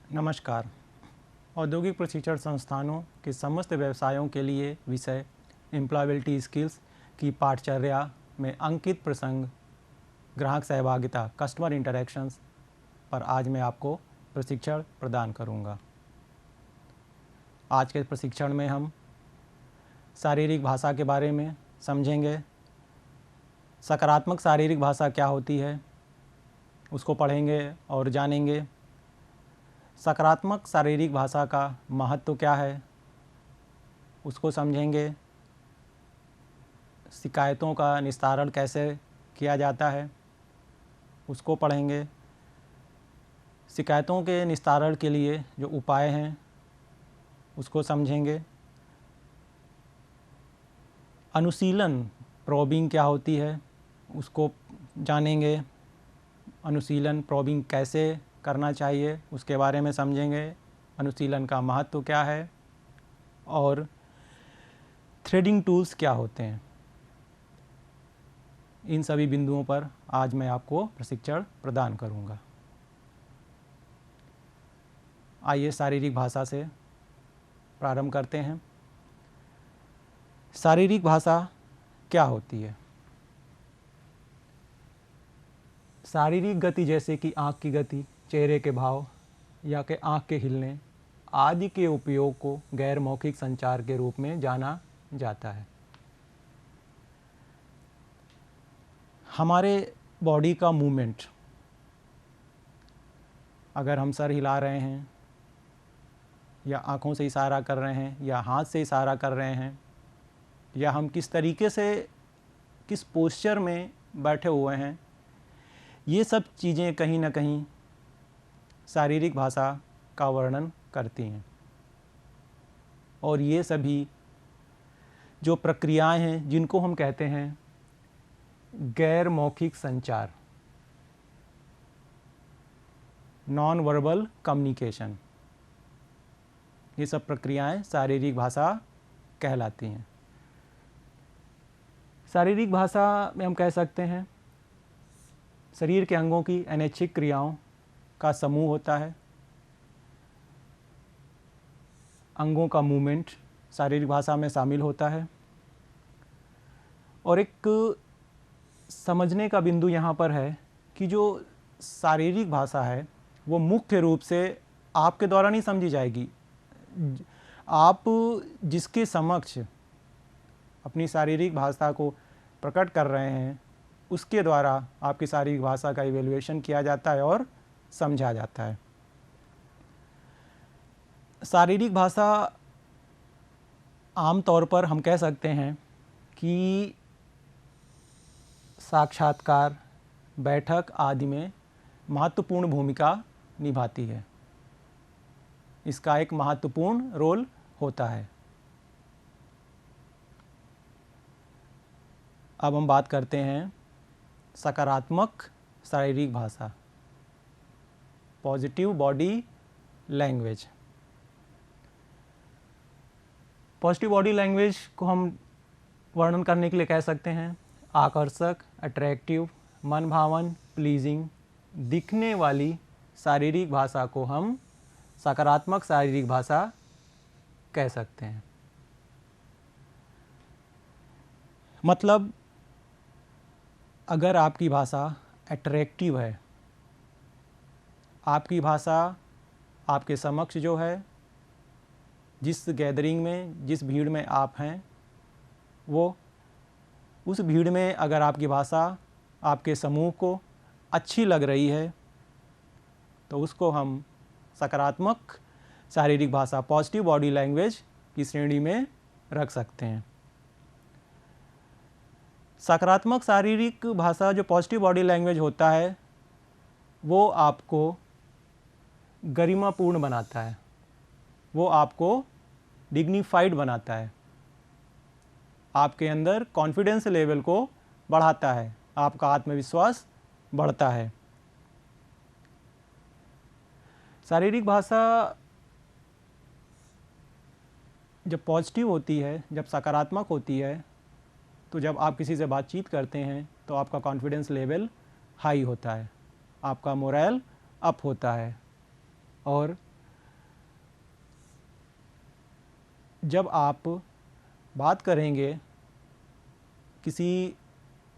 नमस्कार। औद्योगिक प्रशिक्षण संस्थानों के समस्त व्यवसायों के लिए विषय एम्प्लॉयबिलिटी स्किल्स की पाठचर्या में अंकित प्रसंग ग्राहक सहभागिता कस्टमर इंटरैक्शंस पर आज मैं आपको प्रशिक्षण प्रदान करूंगा। आज के प्रशिक्षण में हम शारीरिक भाषा के बारे में समझेंगे। सकारात्मक शारीरिक भाषा क्या होती है उसको पढ़ेंगे और जानेंगे। सकारात्मक शारीरिक भाषा का महत्व क्या है उसको समझेंगे। शिकायतों का निस्तारण कैसे किया जाता है उसको पढ़ेंगे। शिकायतों के निस्तारण के लिए जो उपाय हैं उसको समझेंगे। अनुशीलन प्रोबिंग क्या होती है उसको जानेंगे। अनुशीलन प्रोबिंग कैसे करना चाहिए उसके बारे में समझेंगे। अनुशीलन का महत्व क्या है और थ्रेडिंग टूल्स क्या होते हैं। इन सभी बिंदुओं पर आज मैं आपको प्रशिक्षण प्रदान करूंगा। आइए शारीरिक भाषा से प्रारंभ करते हैं। शारीरिक भाषा क्या होती है? शारीरिक गति जैसे कि आँख की गति, चेहरे के भाव या के आँख के हिलने आदि के उपयोग को गैर मौखिक संचार के रूप में जाना जाता है। हमारे बॉडी का मूवमेंट, अगर हम सर हिला रहे हैं या आँखों से इशारा कर रहे हैं या हाथ से इशारा कर रहे हैं या हम किस तरीके से किस पोस्चर में बैठे हुए हैं, ये सब चीज़ें कहीं ना कहीं शारीरिक भाषा का वर्णन करती हैं। और ये सभी जो प्रक्रियाएं हैं जिनको हम कहते हैं गैर मौखिक संचार, नॉन वर्बल कम्युनिकेशन, ये सब प्रक्रियाएं शारीरिक भाषा कहलाती हैं। शारीरिक भाषा में हम कह सकते हैं शरीर के अंगों की अनैच्छिक क्रियाओं का समूह होता है। अंगों का मूवमेंट शारीरिक भाषा में शामिल होता है। और एक समझने का बिंदु यहाँ पर है कि जो शारीरिक भाषा है वो मुख्य रूप से आपके द्वारा नहीं समझी जाएगी। आप जिसके समक्ष अपनी शारीरिक भाषा को प्रकट कर रहे हैं उसके द्वारा आपकी शारीरिक भाषा का इवैल्यूएशन किया जाता है और समझा जाता है। शारीरिक भाषा आमतौर पर हम कह सकते हैं कि साक्षात्कार, बैठक आदि में महत्वपूर्ण भूमिका निभाती है। इसका एक महत्वपूर्ण रोल होता है। अब हम बात करते हैं सकारात्मक शारीरिक भाषा, positive body language. Positive body language को हम वर्णन करने के लिए कह सकते हैं आकर्षक, अट्रैक्टिव, मन भावन, प्लीजिंग दिखने वाली शारीरिक भाषा को हम सकारात्मक शारीरिक भाषा कह सकते हैं। मतलब अगर आपकी भाषा अट्रैक्टिव है, आपकी भाषा आपके समक्ष जो है, जिस गैदरिंग में, जिस भीड़ में आप हैं, वो उस भीड़ में अगर आपकी भाषा आपके समूह को अच्छी लग रही है तो उसको हम सकारात्मक शारीरिक भाषा, पॉजिटिव बॉडी लैंग्वेज की श्रेणी में रख सकते हैं। सकारात्मक शारीरिक भाषा जो पॉजिटिव बॉडी लैंग्वेज होता है वो आपको गरिमापूर्ण बनाता है, वो आपको डिग्निफाइड बनाता है, आपके अंदर कॉन्फिडेंस लेवल को बढ़ाता है, आपका आत्मविश्वास बढ़ता है। शारीरिक भाषा जब पॉजिटिव होती है, जब सकारात्मक होती है, तो जब आप किसी से बातचीत करते हैं तो आपका कॉन्फिडेंस लेवल हाई होता है, आपका मोरल अप होता है और जब आप बात करेंगे, किसी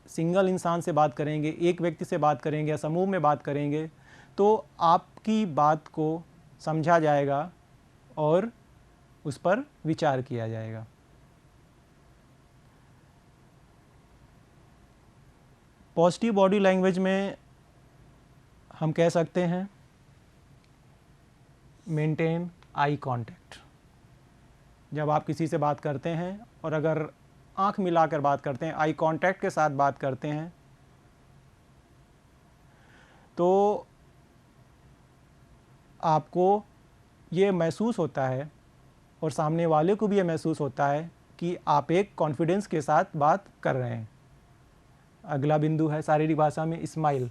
सिंगल इंसान से बात करेंगे, एक व्यक्ति से बात करेंगे या समूह में बात करेंगे, तो आपकी बात को समझा जाएगा और उस पर विचार किया जाएगा। पॉजिटिव बॉडी लैंग्वेज में हम कह सकते हैं मेंटेन आई कांटेक्ट। जब आप किसी से बात करते हैं और अगर आंख मिलाकर बात करते हैं, आई कांटेक्ट के साथ बात करते हैं, तो आपको ये महसूस होता है और सामने वाले को भी ये महसूस होता है कि आप एक कॉन्फिडेंस के साथ बात कर रहे हैं। अगला बिंदु है शारीरिक भाषा में स्माइल।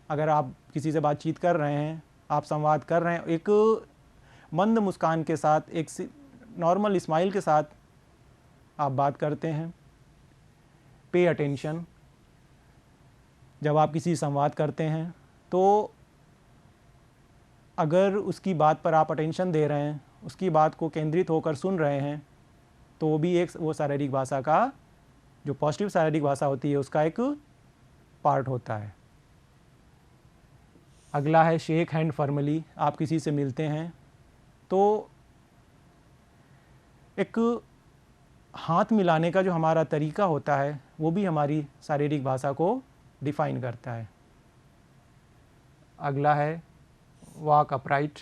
अगर आप किसी से बातचीत कर रहे हैं, आप संवाद कर रहे हैं, एक मंद मुस्कान के साथ, एक नॉर्मल स्माइल के साथ आप बात करते हैं। Pay attention. जब आप किसी संवाद करते हैं तो अगर उसकी बात पर आप अटेंशन दे रहे हैं, उसकी बात को केंद्रित होकर सुन रहे हैं, तो वो भी एक वो शारीरिक भाषा का, जो पॉजिटिव शारीरिक भाषा होती है, उसका एक पार्ट होता है। अगला है शेक हैंड फॉर्मली। आप किसी से मिलते हैं तो एक हाथ मिलाने का जो हमारा तरीका होता है, वो भी हमारी शारीरिक भाषा को डिफाइन करता है। अगला है वॉक अपराइट।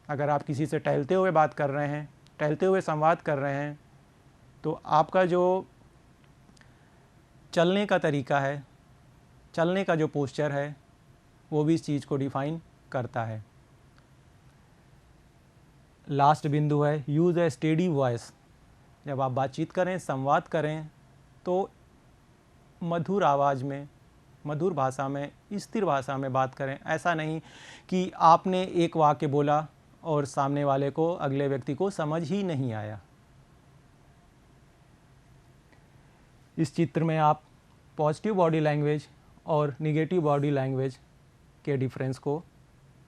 अगर आप किसी से टहलते हुए बात कर रहे हैं, टहलते हुए संवाद कर रहे हैं, तो आपका जो चलने का तरीका है, चलने का जो पोस्चर है, वो भी इस चीज़ को डिफाइन करता है। लास्ट बिंदु है यूज़ ए स्टेडी वॉइस। जब आप बातचीत करें, संवाद करें, तो मधुर आवाज़ में, मधुर भाषा में, स्थिर भाषा में बात करें। ऐसा नहीं कि आपने एक वाक्य बोला और सामने वाले को, अगले व्यक्ति को समझ ही नहीं आया। इस चित्र में आप पॉजिटिव बॉडी लैंग्वेज और निगेटिव बॉडी लैंग्वेज के डिफरेंस को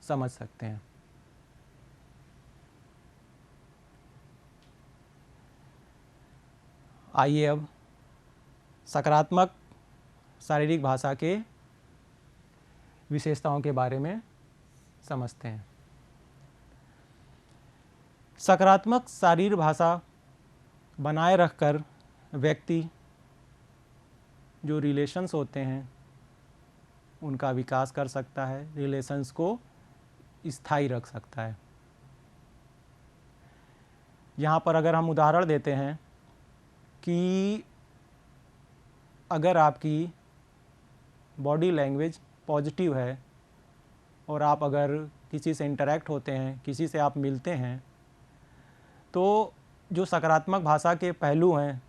समझ सकते हैं। आइए अब सकारात्मक शारीरिक भाषा के विशेषताओं के बारे में समझते हैं। सकारात्मक शारीरिक भाषा बनाए रखकर व्यक्ति जो रिलेशंस होते हैं उनका विकास कर सकता है, रिलेशंस को स्थायी रख सकता है। यहाँ पर अगर हम उदाहरण देते हैं कि अगर आपकी बॉडी लैंग्वेज पॉजिटिव है और आप अगर किसी से इंटरेक्ट होते हैं, किसी से आप मिलते हैं, तो जो सकारात्मक भाषा के पहलू हैं,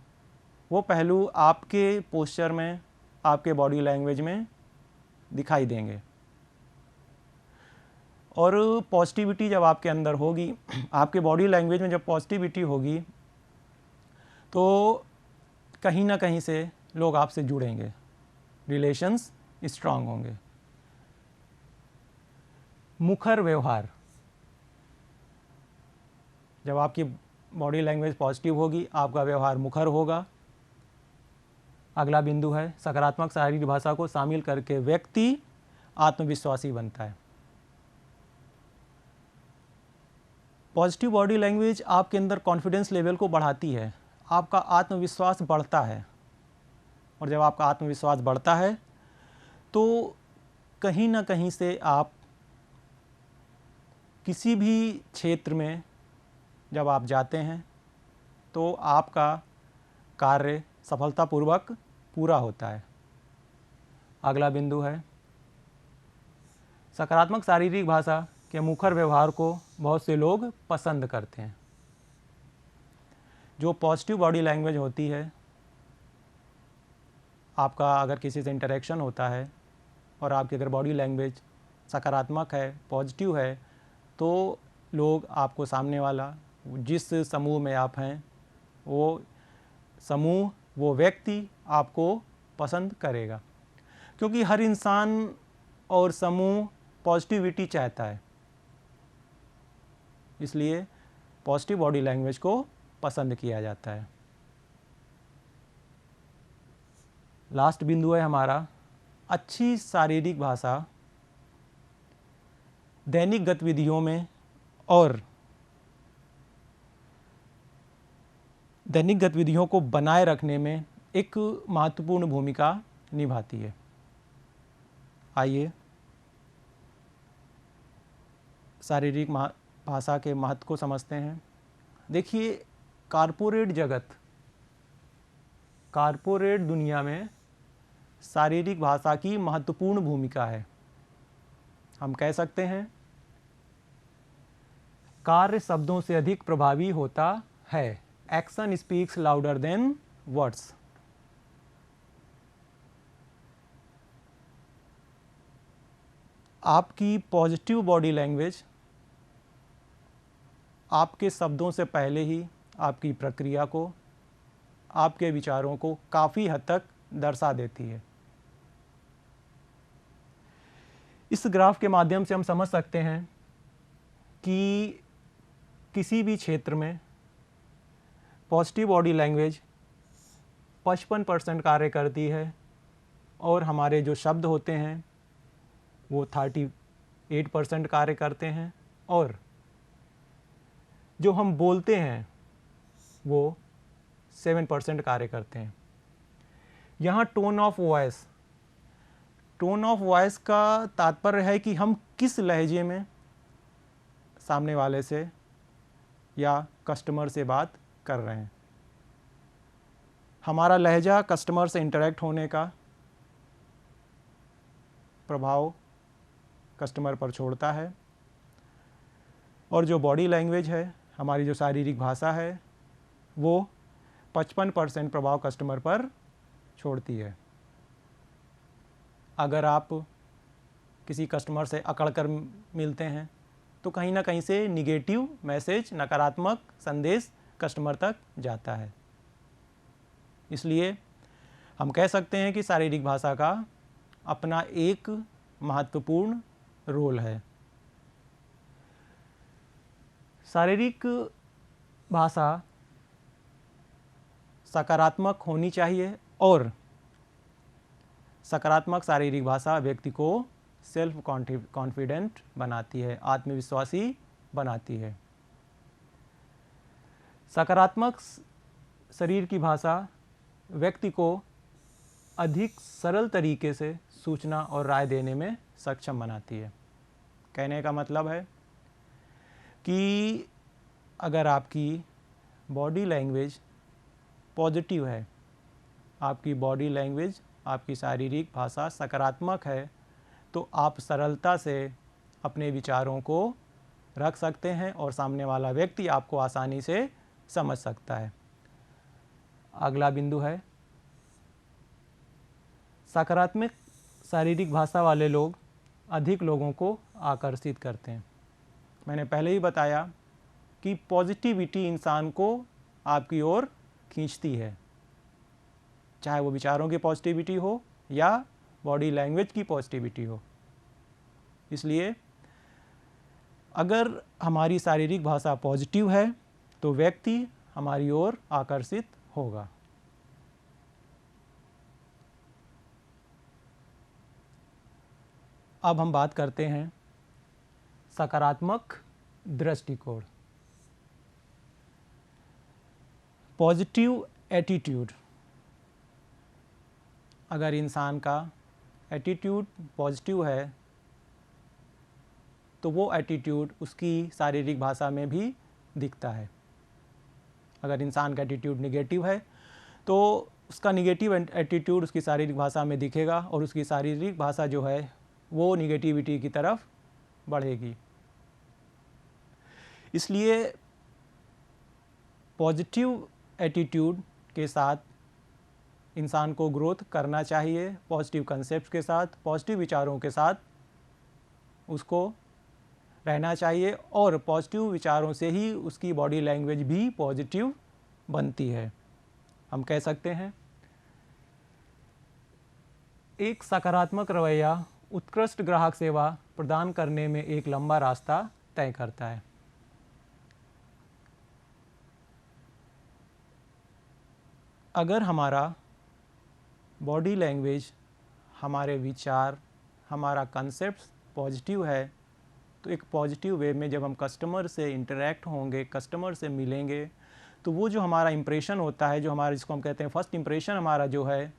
वो पहलू आपके पोस्चर में, आपके बॉडी लैंग्वेज में दिखाई देंगे। और पॉजिटिविटी जब आपके अंदर होगी, आपके बॉडी लैंग्वेज में जब पॉजिटिविटी होगी, तो कहीं ना कहीं से लोग आपसे जुड़ेंगे, रिलेशंस स्ट्रांग होंगे। मुखर व्यवहार। जब आपकी बॉडी लैंग्वेज पॉजिटिव होगी, आपका व्यवहार मुखर होगा। अगला बिंदु है सकारात्मक शारीरिक भाषा को शामिल करके व्यक्ति आत्मविश्वासी बनता है। पॉजिटिव बॉडी लैंग्वेज आपके अंदर कॉन्फिडेंस लेवल को बढ़ाती है, आपका आत्मविश्वास बढ़ता है। और जब आपका आत्मविश्वास बढ़ता है तो कहीं ना कहीं से आप किसी भी क्षेत्र में जब आप जाते हैं तो आपका कार्य सफलतापूर्वक पूरा होता है। अगला बिंदु है सकारात्मक शारीरिक भाषा के मुखर व्यवहार को बहुत से लोग पसंद करते हैं। जो पॉजिटिव बॉडी लैंग्वेज होती है, आपका अगर किसी से इंटरेक्शन होता है और आपकी अगर बॉडी लैंग्वेज सकारात्मक है, पॉजिटिव है, तो लोग आपको, सामने वाला, जिस समूह में आप हैं, वो समूह, वो व्यक्ति आपको पसंद करेगा। क्योंकि हर इंसान और समूह पॉजिटिविटी चाहता है। इसलिए पॉजिटिव बॉडी लैंग्वेज को पसंद किया जाता है। लास्ट बिंदु है हमारा अच्छी शारीरिक भाषा दैनिक गतिविधियों में और दैनिक गतिविधियों को बनाए रखने में एक महत्वपूर्ण भूमिका निभाती है। आइए शारीरिक भाषा के महत्व को समझते हैं। देखिए, कारपोरेट दुनिया में शारीरिक भाषा की महत्वपूर्ण भूमिका है। हम कह सकते हैं कार्य शब्दों से अधिक प्रभावी होता है। Action speaks louder than words. आपकी पॉजिटिव बॉडी लैंग्वेज आपके शब्दों से पहले ही आपकी प्रक्रिया को, आपके विचारों को काफ़ी हद तक दर्शा देती है। इस ग्राफ के माध्यम से हम समझ सकते हैं कि किसी भी क्षेत्र में पॉजिटिव बॉडी लैंग्वेज 55% कार्य करती है और हमारे जो शब्द होते हैं वो 38% कार्य करते हैं और जो हम बोलते हैं वो 7% कार्य करते हैं। यहाँ टोन ऑफ वॉइस का तात्पर्य है कि हम किस लहजे में सामने वाले से या कस्टमर से बात कर रहे हैं। हमारा लहजा कस्टमर से इंटरेक्ट होने का प्रभाव कस्टमर पर छोड़ता है और जो बॉडी लैंग्वेज है, हमारी जो शारीरिक भाषा है, वो 55% प्रभाव कस्टमर पर छोड़ती है। अगर आप किसी कस्टमर से अकड़ कर मिलते हैं तो कहीं ना कहीं से निगेटिव मैसेज, नकारात्मक संदेश कस्टमर तक जाता है। इसलिए हम कह सकते हैं कि शारीरिक भाषा का अपना एक महत्वपूर्ण रोल है। शारीरिक भाषा सकारात्मक होनी चाहिए और सकारात्मक शारीरिक भाषा व्यक्ति को सेल्फ कॉन्फिडेंट बनाती है, आत्मविश्वासी बनाती है। सकारात्मक शरीर की भाषा व्यक्ति को अधिक सरल तरीके से सूचना और राय देने में सक्षम बनाती है। कहने का मतलब है कि अगर आपकी बॉडी लैंग्वेज पॉजिटिव है, आपकी बॉडी लैंग्वेज, आपकी शारीरिक भाषा सकारात्मक है, तो आप सरलता से अपने विचारों को रख सकते हैं और सामने वाला व्यक्ति आपको आसानी से समझ सकता है। अगला बिंदु है सकारात्मक शारीरिक भाषा वाले लोग अधिक लोगों को आकर्षित करते हैं। मैंने पहले ही बताया कि पॉजिटिविटी इंसान को आपकी ओर खींचती है, चाहे वो विचारों की पॉजिटिविटी हो या बॉडी लैंग्वेज की पॉजिटिविटी हो। इसलिए अगर हमारी शारीरिक भाषा पॉजिटिव है तो व्यक्ति हमारी ओर आकर्षित होगा। अब हम बात करते हैं सकारात्मक दृष्टिकोण, पॉजिटिव एटीट्यूड। अगर इंसान का एटीट्यूड पॉजिटिव है तो वो एटीट्यूड उसकी शारीरिक भाषा में भी दिखता है। अगर इंसान का एटीट्यूड निगेटिव है तो उसका निगेटिव एटीट्यूड उसकी शारीरिक भाषा में दिखेगा और उसकी शारीरिक भाषा जो है वो निगेटिविटी की तरफ बढ़ेगी। इसलिए पॉजिटिव एटीट्यूड के साथ इंसान को ग्रोथ करना चाहिए, पॉजिटिव कंसेप्ट के साथ, पॉजिटिव विचारों के साथ उसको रहना चाहिए और पॉजिटिव विचारों से ही उसकी बॉडी लैंग्वेज भी पॉजिटिव बनती है। हम कह सकते हैं एक सकारात्मक रवैया उत्कृष्ट ग्राहक सेवा प्रदान करने में एक लंबा रास्ता तय करता है। अगर हमारा बॉडी लैंग्वेज, हमारे विचार, हमारा कंसेप्ट पॉजिटिव है, तो एक पॉजिटिव वे में जब हम कस्टमर से इंटरेक्ट होंगे, कस्टमर से मिलेंगे, तो वो जो हमारा इम्प्रेशन होता है, जो हमारा, जिसको हम कहते हैं फर्स्ट इम्प्रेशन हमारा जो है,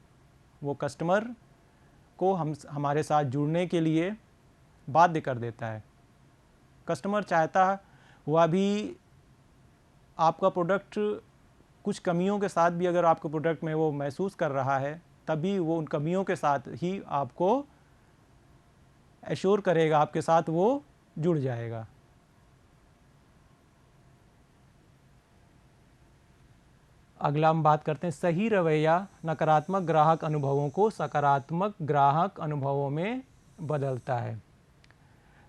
वो कस्टमर को हमारे साथ जुड़ने के लिए बाध्य कर देता है। कस्टमर चाहता हुआ भी आपका प्रोडक्ट कुछ कमियों के साथ भी अगर आपके प्रोडक्ट में वो महसूस कर रहा है, तभी वो उन कमियों के साथ ही आपको एश्योर करेगा, आपके साथ वो जुड़ जाएगा। अगला हम बात करते हैं सही रवैया नकारात्मक ग्राहक अनुभवों को सकारात्मक ग्राहक अनुभवों में बदलता है।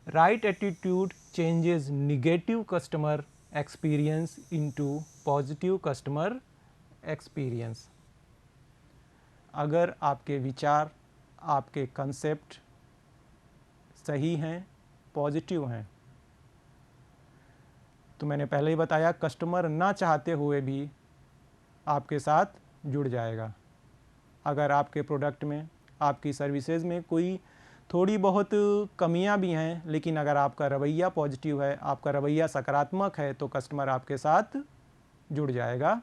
Right attitude changes negative customer experience into positive customer experience. अगर आपके विचार, आपके कंसेप्ट सही हैं, पॉजिटिव हैं, तो मैंने पहले ही बताया कस्टमर ना चाहते हुए भी आपके साथ जुड़ जाएगा। अगर आपके प्रोडक्ट में, आपकी सर्विसेज में कोई थोड़ी बहुत कमियां भी हैं, लेकिन अगर आपका रवैया पॉजिटिव है, आपका रवैया सकारात्मक है, तो कस्टमर आपके साथ जुड़ जाएगा।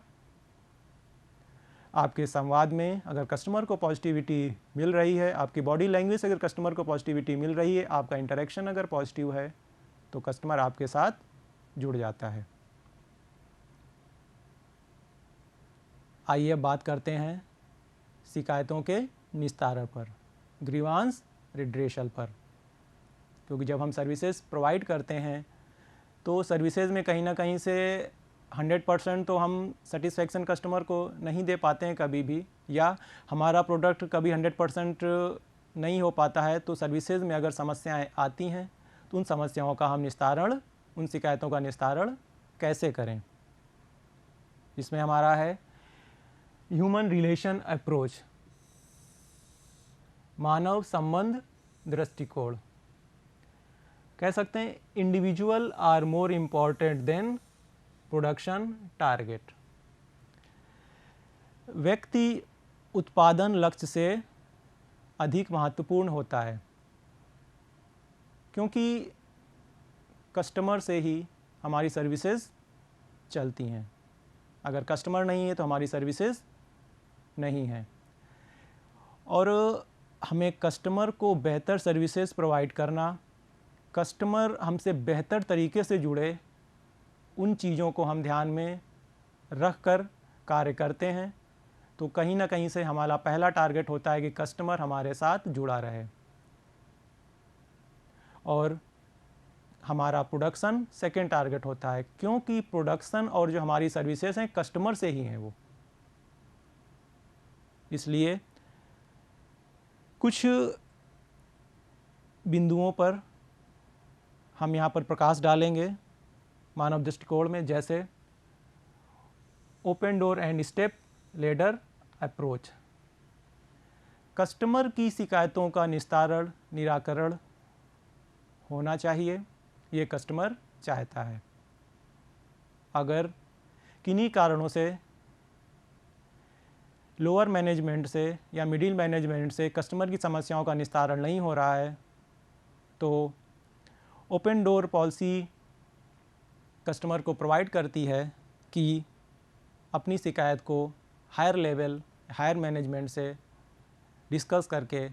आपके संवाद में अगर कस्टमर को पॉजिटिविटी मिल रही है, आपकी बॉडी लैंग्वेज से अगर कस्टमर को पॉजिटिविटी मिल रही है, आपका इंटरेक्शन अगर पॉजिटिव है, तो कस्टमर आपके साथ जुड़ जाता है। आइए बात करते हैं शिकायतों के निस्तारण पर, ग्रीवांस रिड्रेशल पर। क्योंकि जब हम सर्विसेज प्रोवाइड करते हैं तो सर्विसेज में कहीं ना कहीं से 100% तो हम सेटिस्फेक्शन कस्टमर को नहीं दे पाते हैं कभी भी, या हमारा प्रोडक्ट कभी 100% नहीं हो पाता है। तो सर्विसेज में अगर समस्याएं आती हैं तो उन समस्याओं का हम निस्तारण, उन शिकायतों का निस्तारण कैसे करें। इसमें हमारा है ह्यूमन रिलेशन अप्रोच, मानव संबंध दृष्टिकोण। कह सकते हैं individual are more important than production target. व्यक्ति उत्पादन लक्ष्य से अधिक महत्वपूर्ण होता है, क्योंकि कस्टमर से ही हमारी सर्विसेज चलती हैं। अगर कस्टमर नहीं है तो हमारी सर्विसेज नहीं है। और हमें कस्टमर को बेहतर सर्विसेज प्रोवाइड करना, कस्टमर हमसे बेहतर तरीके से जुड़े, उन चीज़ों को हम ध्यान में रख कर कार्य करते हैं। तो कहीं ना कहीं से हमारा पहला टारगेट होता है कि कस्टमर हमारे साथ जुड़ा रहे, और हमारा प्रोडक्शन सेकेंड टारगेट होता है, क्योंकि प्रोडक्शन और जो हमारी सर्विसेज हैं कस्टमर से ही हैं वो। इसलिए कुछ बिंदुओं पर हम यहाँ पर प्रकाश डालेंगे मानव दृष्टिकोण में, जैसे open door and step ladder approach. Customer की शिकायतों का निस्तारण, निराकरण होना चाहिए, ये कस्टमर चाहता है। अगर किन्हीं कारणों से लोअर मैनेजमेंट से या मिडिल मैनेजमेंट से कस्टमर की समस्याओं का निस्तारण नहीं हो रहा है, तो ओपन डोर पॉलिसी कस्टमर को प्रोवाइड करती है कि अपनी शिकायत को हायर लेवल, हायर मैनेजमेंट से डिस्कस करके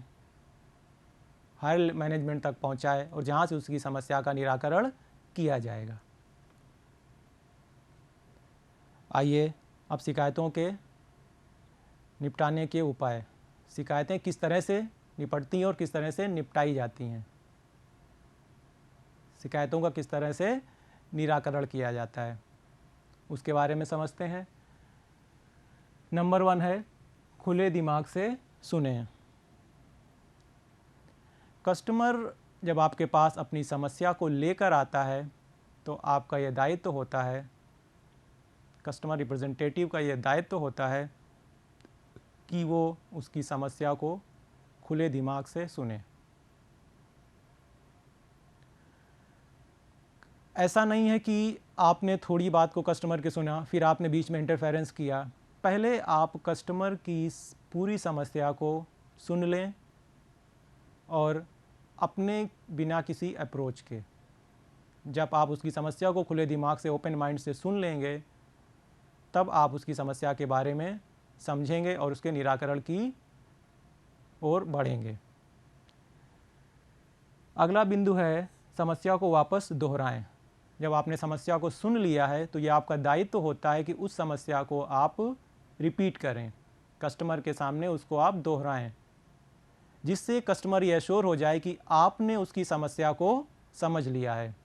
हायर मैनेजमेंट तक पहुंचाए, और जहां से उसकी समस्या का निराकरण किया जाएगा। आइए अब शिकायतों के निपटाने के उपाय, शिकायतें किस तरह से निपटती हैं और किस तरह से निपटाई जाती हैं, शिकायतों का किस तरह से निराकरण किया जाता है, उसके बारे में समझते हैं। नंबर 1 है खुले दिमाग से सुनें। कस्टमर जब आपके पास अपनी समस्या को लेकर आता है तो आपका यह दायित्व होता है, कस्टमर रिप्रेजेंटेटिव का यह दायित्व होता है कि वो उसकी समस्या को खुले दिमाग से सुने। ऐसा नहीं है कि आपने थोड़ी बात को कस्टमर के सुना, फिर आपने बीच में इंटरफेरेंस किया, पहले आप कस्टमर की पूरी समस्या को सुन लें और अपने बिना किसी अप्रोच के, जब आप उसकी समस्या को खुले दिमाग से, ओपन माइंड से सुन लेंगे, तब आप उसकी समस्या के बारे में समझेंगे और उसके निराकरण की ओर बढ़ेंगे। अगला बिंदु है समस्या को वापस दोहराएं। जब आपने समस्या को सुन लिया है तो यह आपका दायित्व होता है कि उस समस्या को आप रिपीट करें, कस्टमर के सामने उसको आप दोहराएं, जिससे कस्टमर ये एश्योर हो जाए कि आपने उसकी समस्या को समझ लिया है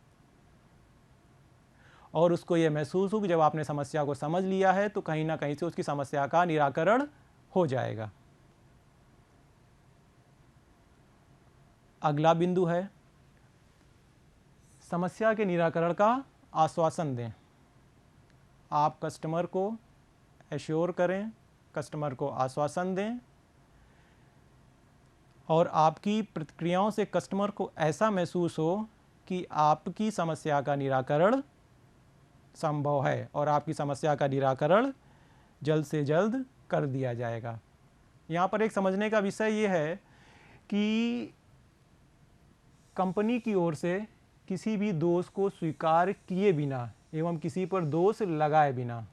और उसको ये महसूस हो कि जब आपने समस्या को समझ लिया है तो कहीं ना कहीं से उसकी समस्या का निराकरण हो जाएगा। अगला बिंदु है समस्या के निराकरण का आश्वासन दें। आप कस्टमर को एश्योर करें, कस्टमर को आश्वासन दें और आपकी प्रतिक्रियाओं से कस्टमर को ऐसा महसूस हो कि आपकी समस्या का निराकरण संभव है और आपकी समस्या का निराकरण जल्द से जल्द कर दिया जाएगा। यहाँ पर एक समझने का विषय ये है कि कंपनी की ओर से किसी भी दोष को स्वीकार किए बिना एवं किसी पर दोष लगाए बिना,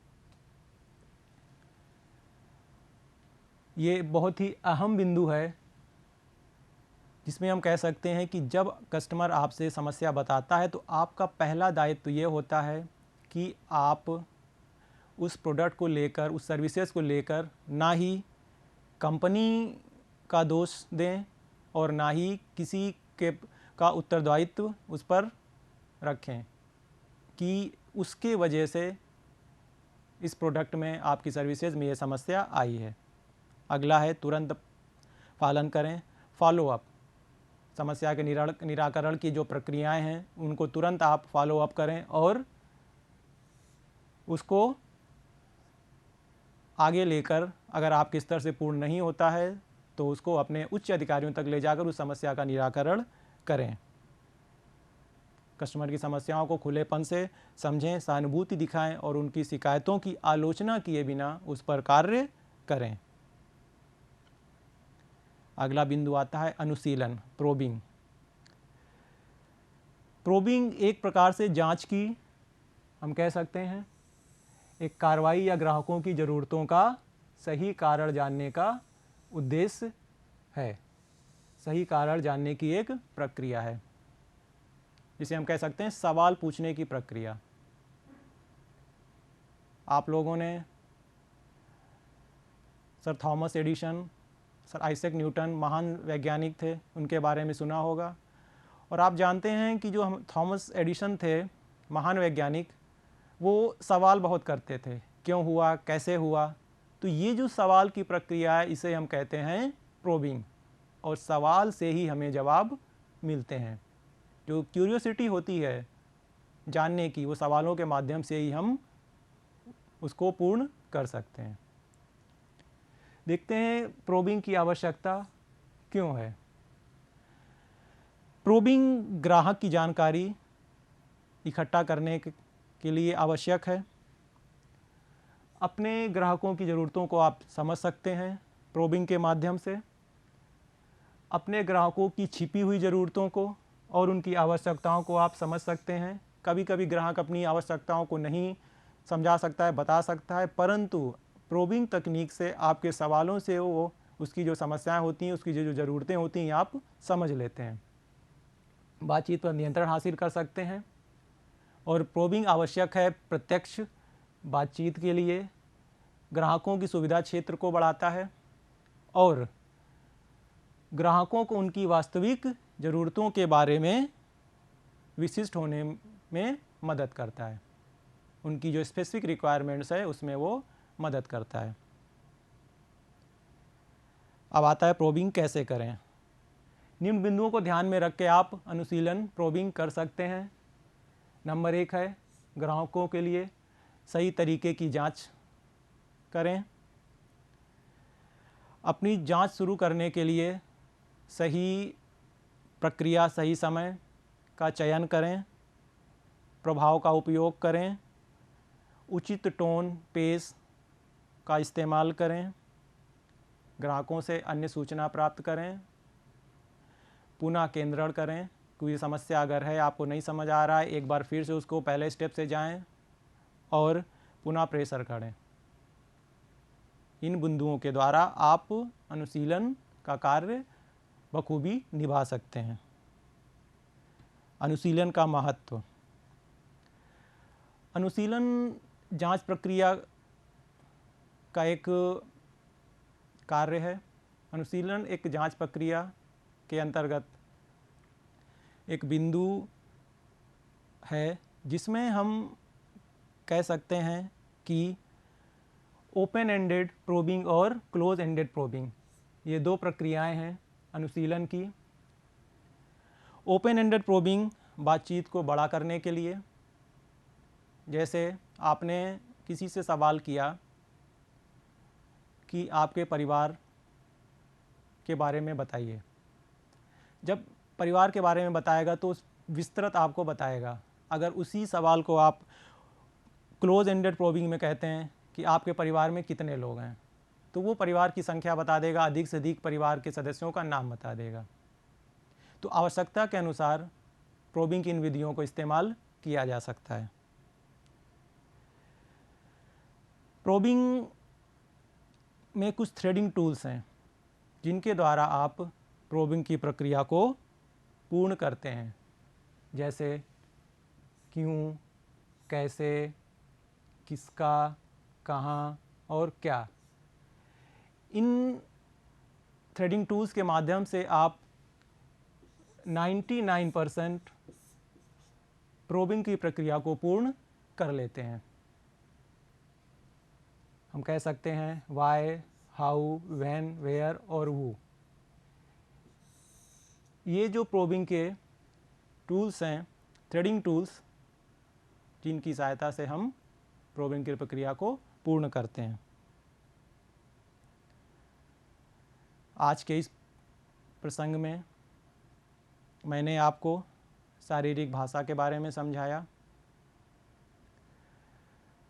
ये बहुत ही अहम बिंदु है जिसमें हम कह सकते हैं कि जब कस्टमर आपसे समस्या बताता है तो आपका पहला दायित्व ये होता है कि आप उस प्रोडक्ट को लेकर, उस सर्विसेज को लेकर ना ही कंपनी का दोष दें और ना ही किसी के का उत्तरदायित्व उस पर रखें कि उसके वजह से इस प्रोडक्ट में, आपकी सर्विसेज में ये समस्या आई है। अगला है तुरंत पालन करें, फॉलो अप। समस्या के निराकरण की जो प्रक्रियाएं हैं उनको तुरंत आप फॉलो अप करें और उसको आगे लेकर, अगर आपके स्तर से पूर्ण नहीं होता है तो उसको अपने उच्च अधिकारियों तक ले जाकर उस समस्या का निराकरण करें। कस्टमर की समस्याओं को खुलेपन से समझें, सहानुभूति दिखाएं और उनकी शिकायतों की आलोचना किए बिना उस पर कार्य करें। अगला बिंदु आता है अनुशीलन, प्रोबिंग। प्रोबिंग एक प्रकार से जांच की, हम कह सकते हैं, एक कार्रवाई या ग्राहकों की ज़रूरतों का सही कारण जानने का उद्देश्य है। सही कारण जानने की एक प्रक्रिया है जिसे हम कह सकते हैं सवाल पूछने की प्रक्रिया। आप लोगों ने sir Thomas Edison, sir Isaac Newton, महान वैज्ञानिक थे, उनके बारे में सुना होगा। और आप जानते हैं कि जो हम थॉमस एडिसन थे, महान वैज्ञानिक, वो सवाल बहुत करते थे, क्यों हुआ, कैसे हुआ। तो ये जो सवाल की प्रक्रिया है इसे हम कहते हैं प्रोबिंग, और सवाल से ही हमें जवाब मिलते हैं। जो क्यूरियोसिटी होती है जानने की, वो सवालों के माध्यम से ही हम उसको पूर्ण कर सकते हैं। देखते हैं प्रोबिंग की आवश्यकता क्यों है। प्रोबिंग ग्राहक की जानकारी इकट्ठा करने के लिए आवश्यक है। अपने ग्राहकों की ज़रूरतों को आप समझ सकते हैं प्रोबिंग के माध्यम से। अपने ग्राहकों की छिपी हुई ज़रूरतों को और उनकी आवश्यकताओं को आप समझ सकते हैं। कभी कभी ग्राहक अपनी आवश्यकताओं को नहीं समझा सकता है, बता सकता है, परंतु प्रोबिंग तकनीक से, आपके सवालों से वो उसकी जो समस्याएं होती हैं, उसकी जो ज़रूरतें होती हैं, आप समझ लेते हैं, बातचीत पर नियंत्रण हासिल कर सकते हैं। और प्रोबिंग आवश्यक है प्रत्यक्ष बातचीत के लिए, ग्राहकों की सुविधा क्षेत्र को बढ़ाता है और ग्राहकों को उनकी वास्तविक ज़रूरतों के बारे में विशिष्ट होने में मदद करता है। उनकी जो स्पेसिफिक रिक्वायरमेंट्स है उसमें वो मदद करता है। अब आता है प्रोबिंग कैसे करें। निम्न बिंदुओं को ध्यान में रख के आप अनुशीलन प्रोबिंग कर सकते हैं। नंबर 1 है ग्राहकों के लिए सही तरीके की जांच करें। अपनी जांच शुरू करने के लिए सही प्रक्रिया, सही समय का चयन करें, प्रभाव का उपयोग करें, उचित टोन, पेस का इस्तेमाल करें, ग्राहकों से अन्य सूचना प्राप्त करें, पुनः केंद्रण करें। कोई समस्या अगर है, आपको नहीं समझ आ रहा है, एक बार फिर से उसको पहले स्टेप से जाएं और पुनः प्रेशर करें। इन बिंदुओं के द्वारा आप अनुशीलन का कार्य बखूबी निभा सकते हैं। अनुशीलन का महत्व। अनुशीलन जांच प्रक्रिया का एक कार्य है। अनुशीलन एक जांच प्रक्रिया के अंतर्गत एक बिंदु है जिसमें हम कह सकते हैं कि ओपन एंडेड प्रोबिंग और क्लोज एंडेड प्रोबिंग, ये दो प्रक्रियाएं हैं अनुशीलन की। ओपन एंडेड प्रोबिंग बातचीत को बड़ा करने के लिए, जैसे आपने किसी से सवाल किया कि आपके परिवार के बारे में बताइए। जब परिवार के बारे में बताएगा तो विस्तृत आपको बताएगा। अगर उसी सवाल को आप क्लोज एंडेड प्रोबिंग में कहते हैं कि आपके परिवार में कितने लोग हैं, तो वो परिवार की संख्या बता देगा, अधिक से अधिक परिवार के सदस्यों का नाम बता देगा। तो आवश्यकता के अनुसार प्रोबिंग की इन विधियों को इस्तेमाल किया जा सकता है। प्रोबिंग में कुछ थ्रेडिंग टूल्स हैं जिनके द्वारा आप प्रोबिंग की प्रक्रिया को पूर्ण करते हैं, जैसे क्यों, कैसे, किसका, कहाँ और क्या। इन थ्रेडिंग टूल्स के माध्यम से आप 99% प्रोबिंग की प्रक्रिया को पूर्ण कर लेते हैं। हम कह सकते हैं वाई, हाउ, व्हेन, वेयर और हु। ये जो प्रोबिंग के टूल्स हैं, थ्रेडिंग टूल्स, जिनकी सहायता से हम प्रोबिंग की प्रक्रिया को पूर्ण करते हैं। आज के इस प्रसंग में मैंने आपको शारीरिक भाषा के बारे में समझाया।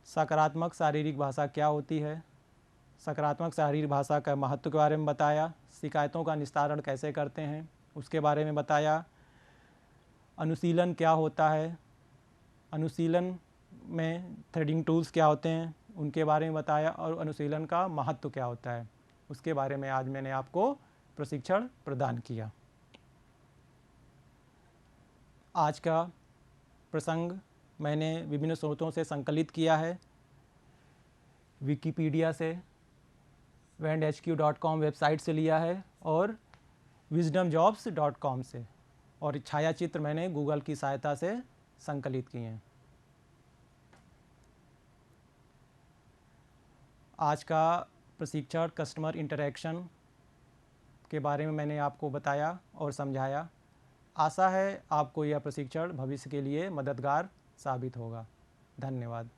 सकारात्मक शारीरिक भाषा क्या होती है, सकारात्मक शारीरिक भाषा का महत्व के बारे में बताया, शिकायतों का निस्तारण कैसे करते हैं उसके बारे में बताया, अनुशीलन क्या होता है, अनुशीलन में थ्रेडिंग टूल्स क्या होते हैं उनके बारे में बताया, और अनुशीलन का महत्व क्या होता है उसके बारे में आज मैंने आपको प्रशिक्षण प्रदान किया। आज का प्रसंग मैंने विभिन्न स्रोतों से संकलित किया है, विकिपीडिया से, vendhq.com वेबसाइट से लिया है और wisdomjobs.com से, और छायाचित्र मैंने गूगल की सहायता से संकलित किए हैं। आज का प्रशिक्षण कस्टमर इंटरैक्शन के बारे में मैंने आपको बताया और समझाया। आशा है आपको यह प्रशिक्षण भविष्य के लिए मददगार साबित होगा। धन्यवाद।